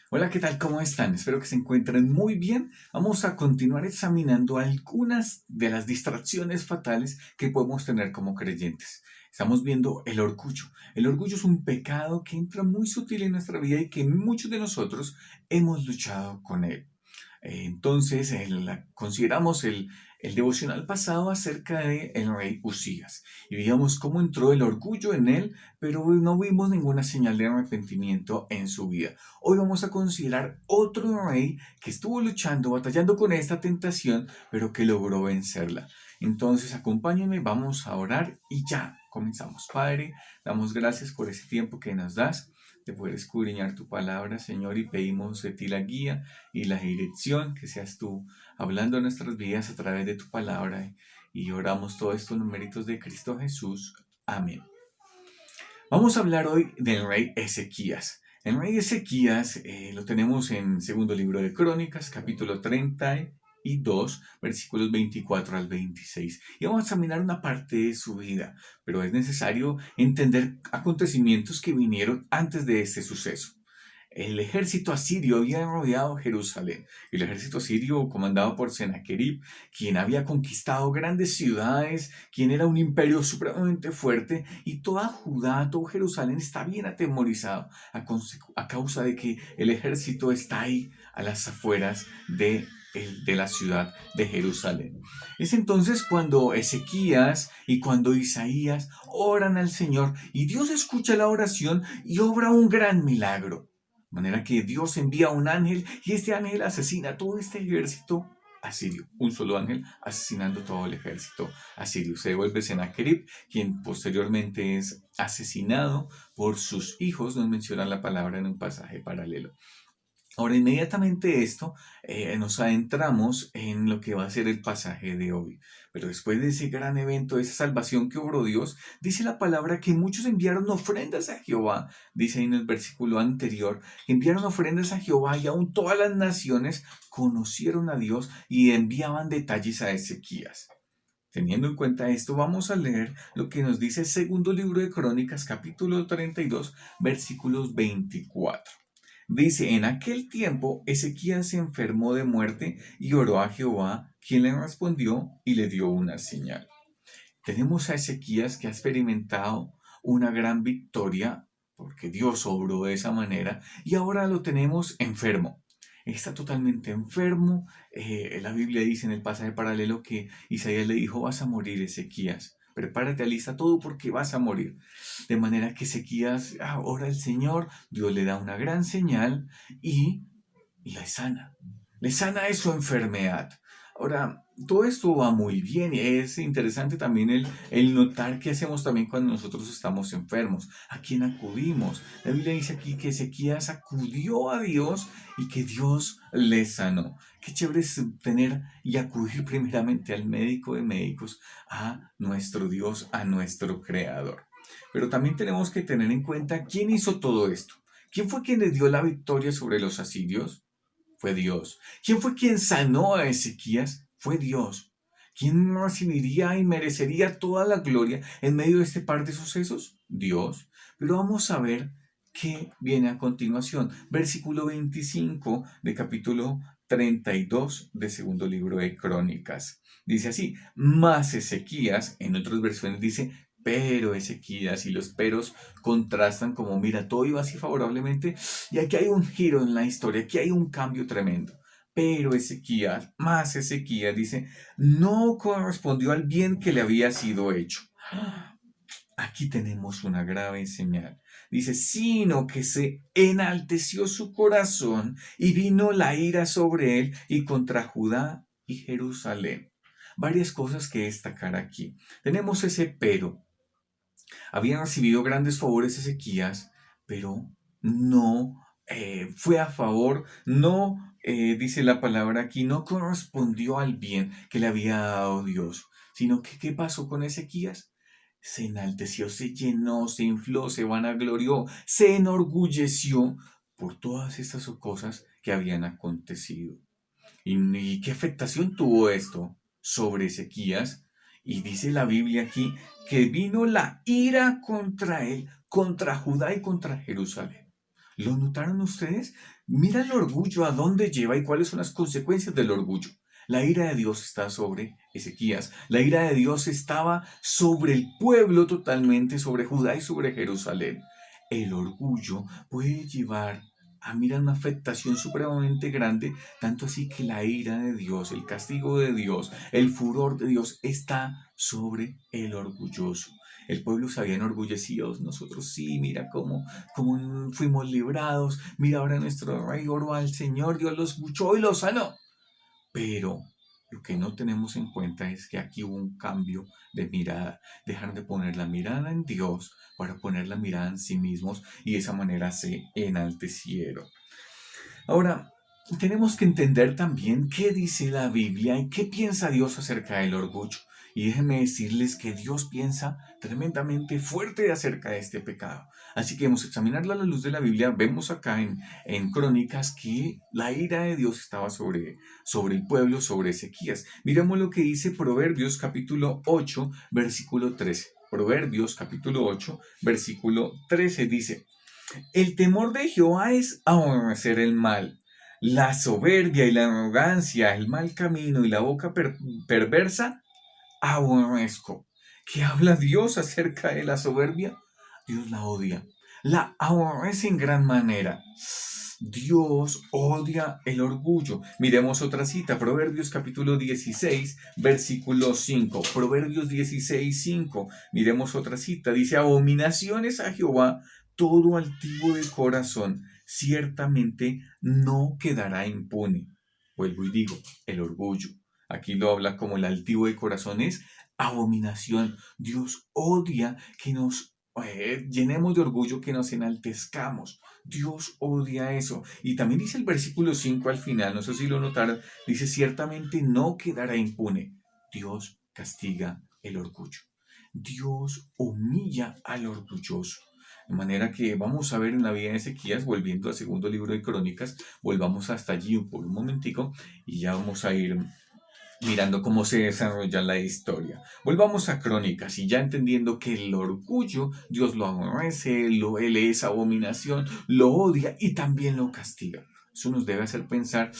Hola, ¿qué tal? ¿Cómo están? Espero que se encuentren muy bien. Vamos a continuar examinando algunas de las distracciones fatales que podemos tener como creyentes. Estamos viendo el orgullo. El orgullo es un pecado que entra muy sutil en nuestra vida y que muchos de nosotros hemos luchado con él. Entonces, consideramos el devocional pasado acerca de el rey Usías y veíamos cómo entró el orgullo en él, pero no vimos ninguna señal de arrepentimiento en su vida. Hoy vamos a considerar otro rey que estuvo luchando, batallando con esta tentación, pero que logró vencerla. Entonces, acompáñenme, vamos a orar y ya comenzamos. Padre, damos gracias por ese tiempo que nos das de poder escudriñar tu palabra, Señor, y pedimos de ti la guía y la dirección, que seas tú hablando en nuestras vidas a través de tu palabra. Y oramos todo esto en los méritos de Cristo Jesús. Amén. Vamos a hablar hoy del rey Ezequías. El rey Ezequías lo tenemos en segundo libro de Crónicas, capítulo 32, versículos 24 al 26. Y vamos a examinar una parte de su vida, pero es necesario entender acontecimientos que vinieron antes de este suceso. El ejército asirio había rodeado Jerusalén. El ejército asirio, comandado por Sennacherib, quien había conquistado grandes ciudades, quien era un imperio supremamente fuerte, y toda Judá, todo Jerusalén está bien atemorizado a causa de que el ejército está ahí a las afueras de la ciudad de Jerusalén. Es entonces cuando Ezequías y cuando Isaías oran al Señor y Dios escucha la oración y obra un gran milagro. De manera que Dios envía un ángel y este ángel asesina a todo este ejército asirio. Un solo ángel asesinando todo el ejército asirio. Se devuelve Sennacherib, quien posteriormente es asesinado por sus hijos. Nos menciona la palabra en un pasaje paralelo. Ahora, inmediatamente esto, nos adentramos en lo que va a ser el pasaje de hoy. Pero después de ese gran evento, de esa salvación que obró Dios, dice la palabra que muchos enviaron ofrendas a Jehová. Dice ahí en el versículo anterior, enviaron ofrendas a Jehová y aún todas las naciones conocieron a Dios y enviaban detalles a Ezequías. Teniendo en cuenta esto, vamos a leer lo que nos dice el segundo libro de Crónicas, capítulo 32, versículos 24. Dice, en aquel tiempo Ezequías se enfermó de muerte y oró a Jehová, quien le respondió y le dio una señal. Tenemos a Ezequías que ha experimentado una gran victoria porque Dios obró de esa manera y ahora lo tenemos enfermo. Está totalmente enfermo. La Biblia dice en el pasaje paralelo que Isaías le dijo, vas a morir, Ezequías. Prepárate, alista todo porque vas a morir. De manera que Ezequías ora al Señor, Dios le da una gran señal y la sana. Le sana de su enfermedad. Ahora, todo esto va muy bien y es interesante también el notar qué hacemos también cuando nosotros estamos enfermos, a quién acudimos. La Biblia dice aquí que Ezequías acudió a Dios y que Dios le sanó. Qué chévere es tener y acudir primeramente al médico de médicos, a nuestro Dios, a nuestro Creador. Pero también tenemos que tener en cuenta quién hizo todo esto. ¿Quién fue quien le dio la victoria sobre los asirios? Fue Dios. ¿Quién fue quien sanó a Ezequías? Fue Dios. ¿Quién recibiría y merecería toda la gloria en medio de este par de sucesos? Dios. Pero vamos a ver qué viene a continuación. Versículo 25 de capítulo 32 de segundo libro de Crónicas. Dice así, más Ezequías, en otras versiones dice, pero Ezequías, y los peros contrastan como, mira, todo iba así favorablemente, y aquí hay un giro en la historia, aquí hay un cambio tremendo. Pero Ezequías, más Ezequías, dice, no correspondió al bien que le había sido hecho. Aquí tenemos una grave señal. Dice, sino que se enalteció su corazón y vino la ira sobre él y contra Judá y Jerusalén. Varias cosas que destacar aquí. Tenemos ese pero. Habían recibido grandes favores Ezequías, pero no fue a favor, no, dice la palabra aquí, no correspondió al bien que le había dado Dios, sino que ¿qué pasó con Ezequías? Se enalteció, se llenó, se infló, se vanaglorió, se enorgulleció por todas estas cosas que habían acontecido. ¿Y qué afectación tuvo esto sobre Ezequías? Y dice la Biblia aquí que vino la ira contra él, contra Judá y contra Jerusalén. ¿Lo notaron ustedes? Mira el orgullo a dónde lleva y cuáles son las consecuencias del orgullo. La ira de Dios está sobre Ezequías. La ira de Dios estaba sobre el pueblo totalmente, sobre Judá y sobre Jerusalén. El orgullo puede llevar a mirar una afectación supremamente grande, tanto así que la ira de Dios, el castigo de Dios, el furor de Dios está sobre el orgulloso. El pueblo se había enorgullecido, nosotros sí, mira cómo fuimos librados, mira ahora nuestro rey oró al Señor, Dios lo escuchó y lo sanó. Pero lo que no tenemos en cuenta es que aquí hubo un cambio de mirada. Dejar de poner la mirada en Dios para poner la mirada en sí mismos y de esa manera se enaltecieron. Ahora, tenemos que entender también qué dice la Biblia y qué piensa Dios acerca del orgullo. Y déjenme decirles que Dios piensa tremendamente fuerte acerca de este pecado. Así que vamos a examinarlo a la luz de la Biblia. Vemos acá en Crónicas que la ira de Dios estaba sobre el pueblo, sobre Ezequías. Miremos lo que dice Proverbios capítulo 8, versículo 13. Proverbios capítulo 8, versículo 13 dice: el temor de Jehová es aborrecer el mal. La soberbia y la arrogancia, el mal camino y la boca perversa, aborrezco. ¿Qué habla Dios acerca de la soberbia? Dios la odia. La aborrece en gran manera. Dios odia el orgullo. Miremos otra cita, Proverbios capítulo 16, versículo 5. Proverbios 16, 5. Miremos otra cita, dice: abominaciones a Jehová todo altivo de corazón, ciertamente no quedará impune. Vuelvo y digo, el orgullo. Aquí lo habla como el altivo de corazón es abominación. Dios odia que nos llenemos de orgullo, que nos enaltezcamos. Dios odia eso. Y también dice el versículo 5 al final, no sé si lo notaron, dice: ciertamente no quedará impune. Dios castiga el orgullo. Dios humilla al orgulloso. De manera que vamos a ver en la vida de Ezequías, volviendo al segundo libro de Crónicas, volvamos hasta allí por un momentico y ya vamos a ir mirando cómo se desarrolla la historia. Volvamos a Crónicas y ya entendiendo que el orgullo, Dios lo aborrece, él es abominación, lo odia y también lo castiga. Eso nos debe hacer pensar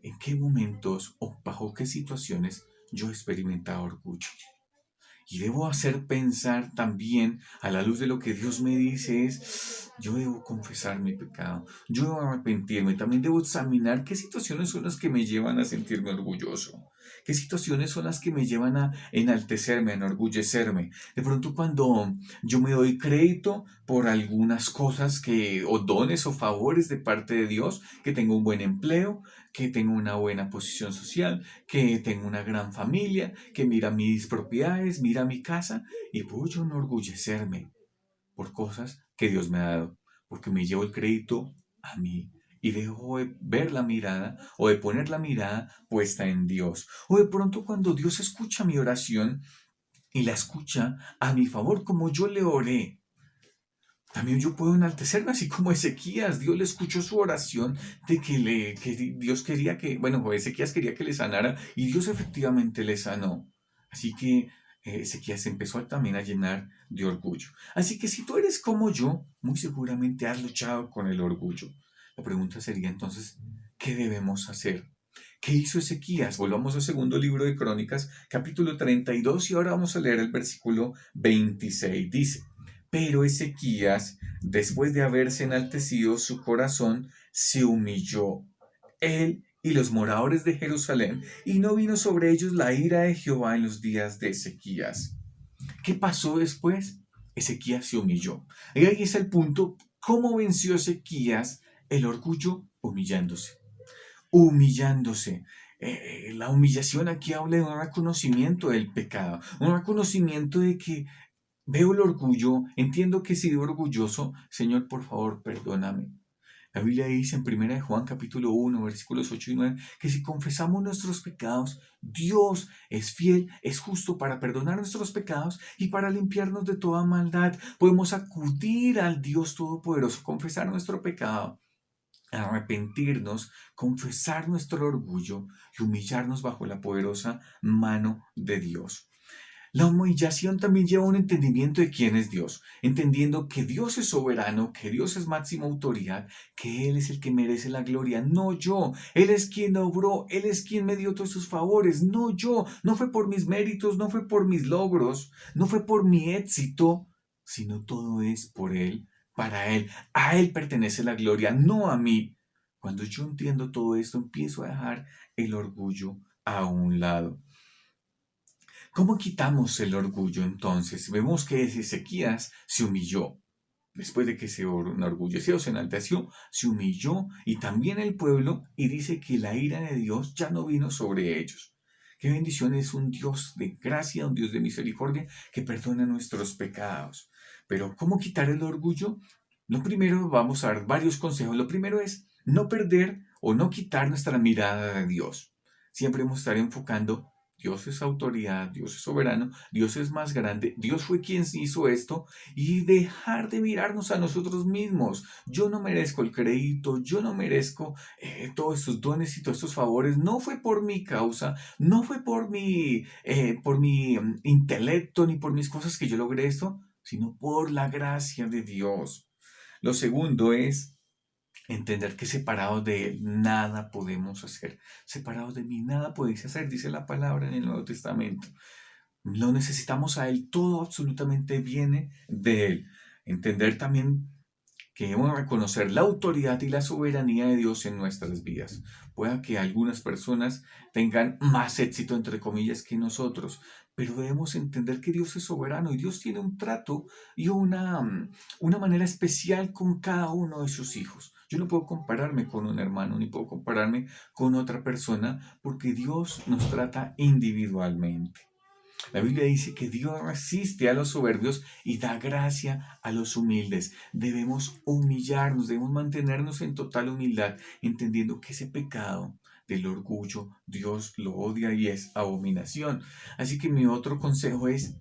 en qué momentos o bajo qué situaciones yo he experimentado orgullo. Y debo hacer pensar también, a la luz de lo que Dios me dice, es: yo debo confesar mi pecado, yo debo arrepentirme, también debo examinar qué situaciones son las que me llevan a sentirme orgulloso, qué situaciones son las que me llevan a enaltecerme, a enorgullecerme. De pronto cuando yo me doy crédito por algunas cosas o dones o favores de parte de Dios, que tengo un buen empleo, que tengo una buena posición social, que tengo una gran familia, que mira mis propiedades, mira mi casa, y puedo yo enorgullecerme por cosas que Dios me ha dado, porque me llevo el crédito a mí y dejo de ver la mirada o de poner la mirada puesta en Dios. O de pronto cuando Dios escucha mi oración y la escucha a mi favor como yo le oré, también yo puedo enaltecerme, así como Ezequías. Dios le escuchó su oración de que Dios quería bueno, Ezequías quería que le sanara y Dios efectivamente le sanó. Así que Ezequías empezó también a llenar de orgullo. Así que si tú eres como yo, muy seguramente has luchado con el orgullo. La pregunta sería entonces, ¿qué debemos hacer? ¿Qué hizo Ezequías? Volvamos al segundo libro de Crónicas, capítulo 32, y ahora vamos a leer el versículo 26. Dice: pero Ezequías, después de haberse enaltecido su corazón, se humilló, él y los moradores de Jerusalén, y no vino sobre ellos la ira de Jehová en los días de Ezequías. ¿Qué pasó después? Ezequías se humilló. Y ahí es el punto. ¿Cómo venció Ezequías el orgullo? Humillándose. Humillándose. La humillación aquí habla de un reconocimiento del pecado, un reconocimiento de que veo el orgullo, entiendo que he sido orgulloso. Señor, por favor, perdóname. La Biblia dice en 1 de Juan capítulo 1, versículos 8 y 9, que si confesamos nuestros pecados, Dios es fiel, es justo para perdonar nuestros pecados y para limpiarnos de toda maldad. Podemos acudir al Dios Todopoderoso, confesar nuestro pecado, arrepentirnos, confesar nuestro orgullo y humillarnos bajo la poderosa mano de Dios. La humillación también lleva a un entendimiento de quién es Dios, entendiendo que Dios es soberano, que Dios es máxima autoridad, que Él es el que merece la gloria, no yo. Él es quien obró, Él es quien me dio todos sus favores, no yo. No fue por mis méritos, no fue por mis logros, no fue por mi éxito, sino todo es por Él, para Él. A Él pertenece la gloria, no a mí. Cuando yo entiendo todo esto, empiezo a dejar el orgullo a un lado. ¿Cómo quitamos el orgullo entonces? Vemos que Ezequías se humilló. Después de que se enorgulleció, se enalteció, se humilló y también el pueblo, y dice que la ira de Dios ya no vino sobre ellos. Qué bendición es un Dios de gracia, un Dios de misericordia que perdona nuestros pecados. Pero ¿cómo quitar el orgullo? Lo primero, vamos a dar varios consejos. Lo primero es no perder o no quitar nuestra mirada de Dios. Siempre hemos estar enfocando: Dios es autoridad, Dios es soberano, Dios es más grande, Dios fue quien hizo esto, y dejar de mirarnos a nosotros mismos. Yo no merezco el crédito, yo no merezco todos estos dones y todos estos favores. No fue por mi causa, no fue por mi intelecto ni por mis cosas que yo logré esto, sino por la gracia de Dios. Lo segundo es entender que separados de Él nada podemos hacer. Separados de mí nada podéis hacer, dice la palabra en el Nuevo Testamento. Lo necesitamos a Él, todo absolutamente viene de Él. Entender también que debemos reconocer la autoridad y la soberanía de Dios en nuestras vidas. Pueda que algunas personas tengan más éxito, entre comillas, que nosotros, pero debemos entender que Dios es soberano y Dios tiene un trato y una manera especial con cada uno de sus hijos. Yo no puedo compararme con un hermano, ni puedo compararme con otra persona, porque Dios nos trata individualmente. La Biblia dice que Dios resiste a los soberbios y da gracia a los humildes. Debemos humillarnos, debemos mantenernos en total humildad, entendiendo que ese pecado del orgullo Dios lo odia y es abominación. Así que mi otro consejo es: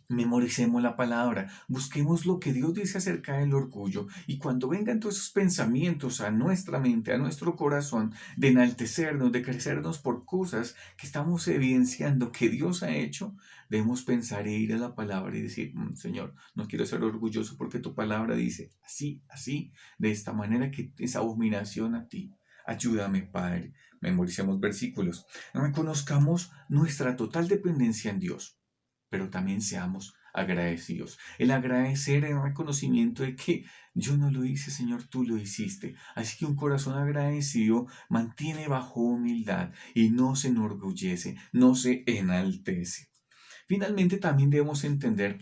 memoricemos la palabra, busquemos lo que Dios dice acerca del orgullo, y cuando vengan todos esos pensamientos a nuestra mente, a nuestro corazón, de enaltecernos, de crecernos por cosas que estamos evidenciando que Dios ha hecho, debemos pensar e ir a la palabra y decir: Señor, no quiero ser orgulloso porque tu palabra dice así, así, de esta manera, que es abominación a ti. Ayúdame, Padre. Memoricemos versículos. Reconozcamos nuestra total dependencia en Dios, pero también seamos agradecidos. El agradecer es un reconocimiento de que yo no lo hice, Señor, tú lo hiciste. Así que un corazón agradecido mantiene bajo humildad y no se enorgullece, no se enaltece. Finalmente, también debemos entender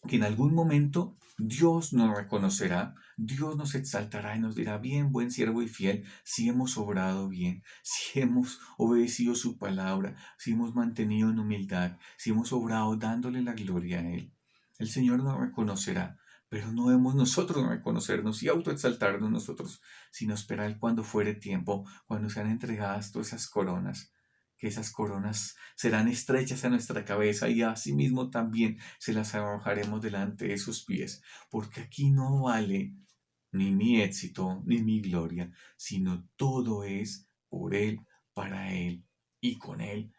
que en algún momento Dios nos reconocerá, Dios nos exaltará y nos dirá: bien, buen siervo y fiel, si hemos obrado bien, si hemos obedecido su palabra, si hemos mantenido en humildad, si hemos obrado dándole la gloria a Él. El Señor nos reconocerá, pero no debemos nosotros reconocernos y autoexaltarnos nosotros, sino esperar cuando fuere tiempo, cuando sean entregadas todas esas coronas, que esas coronas serán estrechas a nuestra cabeza y asimismo también se las arrojaremos delante de sus pies, porque aquí no vale ni mi éxito ni mi gloria, sino todo es por Él, para Él y con Él.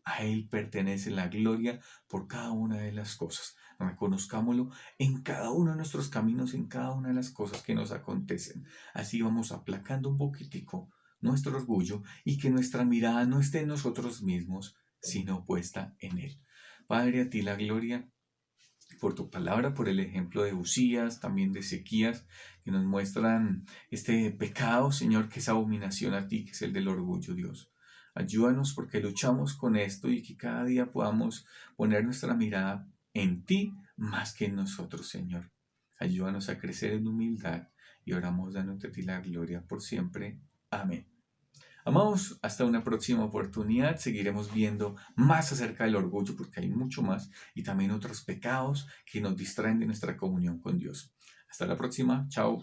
A Él pertenece la gloria por cada una de las cosas. Reconozcámoslo en cada uno de nuestros caminos, en cada una de las cosas que nos acontecen. Así vamos aplacando un poquitico nuestro orgullo y que nuestra mirada no esté en nosotros mismos, sino puesta en Él. Padre, a ti la gloria por tu palabra, por el ejemplo de Usías, también de Ezequías, que nos muestran este pecado, Señor, que es abominación a ti, que es el del orgullo, Dios. Ayúdanos porque luchamos con esto y que cada día podamos poner nuestra mirada en ti más que en nosotros, Señor. Ayúdanos a crecer en humildad y oramos dándote a ti la gloria por siempre. Amén. Amados, hasta una próxima oportunidad. Seguiremos viendo más acerca del orgullo, porque hay mucho más, y también otros pecados que nos distraen de nuestra comunión con Dios. Hasta la próxima. Chao.